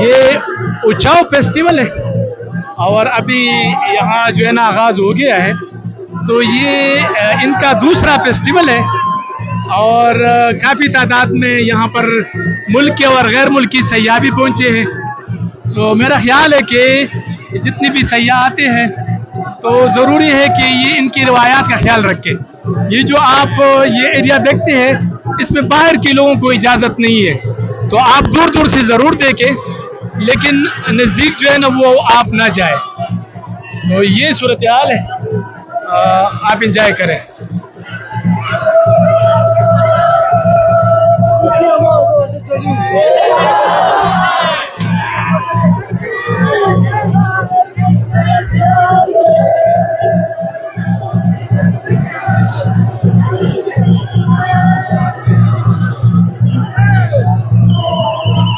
ये उच्चाव फेस्टिवल है और अभी यहाँ जो है ना आगाज़ हो गया है। तो ये इनका दूसरा फेस्टिवल है और काफ़ी तादाद में यहाँ पर मुल्क और गैर मुल्की सयाह भी पहुँचे हैं। तो मेरा ख्याल है कि जितने भी सयाह आते हैं तो ज़रूरी है कि ये इनकी रवायात का ख्याल रखें। ये जो आप ये एरिया देखते हैं इसमें बाहर के लोगों को इजाज़त नहीं है, तो आप दूर दूर से ज़रूर देखें लेकिन नज़दीक जो है ना वो आप ना जाए। तो ये सूरत हाल है, आप इंजॉय करें।